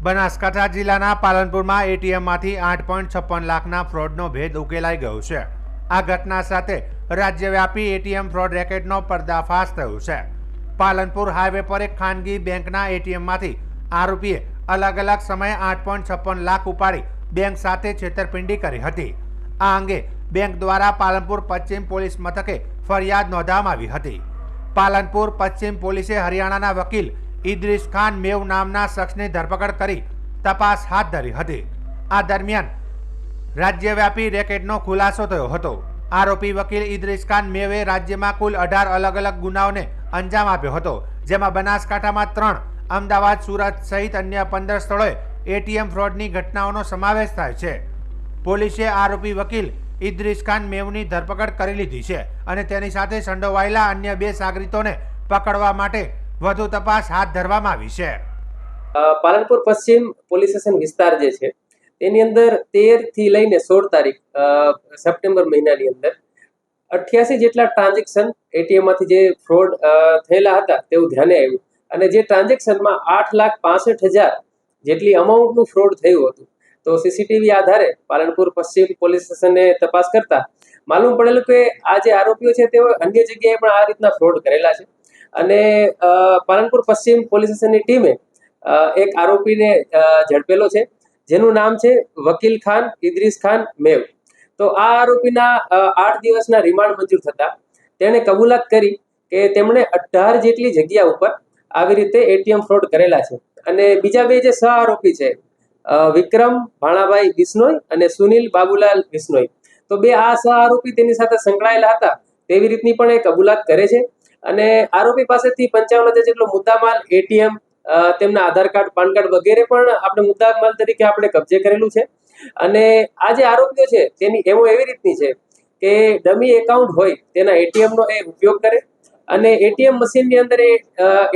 બનાસકાંઠા જિલ્લાના પાલનપુરમાં એટીએમમાંથી 8.56 લાખના ફ્રોડનો ભેદ ઉકેલાઈ ગયો છે। આ ઘટના સાથે રાજ્યવ્યાપી એટીએમ ફ્રોડ રેકેટનો પર્દાફાશ થયો છે। પાલનપુર હાઈવે પર એક ખાનગી બેંકના એટીએમમાંથી આરોપીએ અલગ અલગ સમયે 8.56 લાખ ઉપાડી બેંક સાથે છેતરપિંડી કરી હતી। આ અંગે બેંક દ્વારા પાલનપુર પશ્ચિમ પોલીસ મથકે ફરિયાદ નોંધવામાં આવી હતી। પાલનપુર પશ્ચિમ પોલીસે હરિયાણાના વકીલ ઇદ્રીસ ખાન મેવ નામના શખ્સની ધરપકડ કરી તપાસ હાથ ધરી હતી। આ દરમિયાન રાજ્યવ્યાપી રેકેટનો ખુલાસો થયો હતો। આરોપી વકીલ ઇદ્રીસ ખાન મેવે રાજ્યમાં કુલ 18 અલગ અલગ ગુનાઓને અંજામ આપ્યો હતો, જેમાં બનાસકાંઠામાં 3, અમદાવાદ, સુરત સહિત અન્ય 15 સ્થળોએ એટીએમ ફ્રોડની ઘટનાઓનો સમાવેશ થાય છે। પોલીસે આરોપી વકીલ ઇદ્રીસ ખાન મેવની ધરપકડ કરી લીધી છે અને તેની સાથે સંડોવાયેલા અન્ય 2 સાગરીતોને પકડવા માટે વધુ તપાસ હાથ ધરવામાં આવી છે। પાલનપુર પશ્ચિમ પોલીસ સ્ટેશન વિસ્તાર જે છે તેની અંદર 13 થી લઈને 16 તારીખ સપ્ટેમ્બર મહિનાની અંદર 88 જેટલા ટ્રાન્ઝેક્શન એટીએમ માંથી જે ફ્રોડ થયેલા હતા તેવું ધ્યાને આવ્યું અને જે ટ્રાન્ઝેક્શનમાં 8,65,000 જેટલી અમાઉન્ટનું ફ્રોડ થયું હતું। તો સીસીટીવી આધારે પાલનપુર પશ્ચિમ પોલીસ સ્ટેશને તપાસ કરતા માલુમ પડેલું કે આ જે આરોપીઓ છે તેઓ અન્ય જગ્યાએ પણ આ રીતના ફ્રોડ કરેલા છે અને પાલનપુર પશ્ચિમ પોલીસ સ્ટેશનની ટીમે એક આરોપીને ઝડપેલો છે, જેનું નામ છે વકીલ ખાન ઇદ્રીસ ખાન મેવ। તો આ આરોપીના 8 દિવસના રિમાન્ડ મંજૂર થતા તેણે કબૂલાત કરી કે તેમણે 18 જેટલી જગ્યા ઉપર આવી રીતે એટીએમ ફ્રોડ કરેલા છે અને બીજા 2 જે સહ આરોપી છે વિક્રમ ભાણાભાઈ બિશ્નોઈ અને સુનિલ બાબુલાલ બિશ્નોઈ, તો 2 આ સહ આરોપી તેની સાથે સંકળાયેલા હતા તેવી રીતની પણ એ કબૂલાત કરે છે અને આરોપી પાસેથી 55,000 જેટલો મુદ્દામાલ, એટીએમ, તેમના આધાર કાર્ડ, પાન કાર્ડ વગેરે પણ આપણે મુદ્દામાલ તરીકે આપણે કબજે કરેલું છે। અને આ જે આરોપીઓ છે તેની એવો એવી રીતની છે કે ડમી એકાઉન્ટ હોય તેના એટીએમનો એ ઉપયોગ કરે અને એટીએમ મશીનની અંદર એ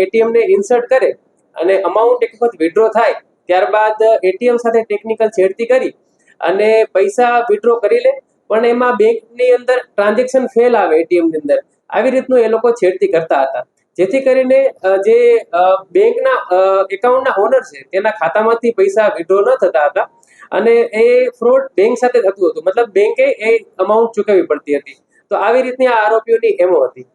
એટીએમને ઇન્સર્ટ કરે અને અમાઉન્ટ એક વખત વિડ્રો થાય ત્યારબાદ એટીએમ સાથે ટેકનિકલ છેડતી કરી અને પૈસા વિડ્રો કરી લે, પણ એમાં બેંકની અંદર ટ્રાન્ઝેક્શન ફેલ આવે એટીએમની અંદર। આવી રીતનું એ લોકો છેડતી કરતા હતા, જેથી કરીને જે બેંકના એકાઉન્ટના ઓનર છે તેના ખાતામાંથી પૈસા વિડ્રો ન થતા હતા અને એ ફ્રોડ બેંક સાથે થતું હતું, મતલબ બેંકે એ અમાઉન્ટ ચૂકવવી પડતી હતી। તો આવી રીતની આ આરોપીઓની એમો હતી।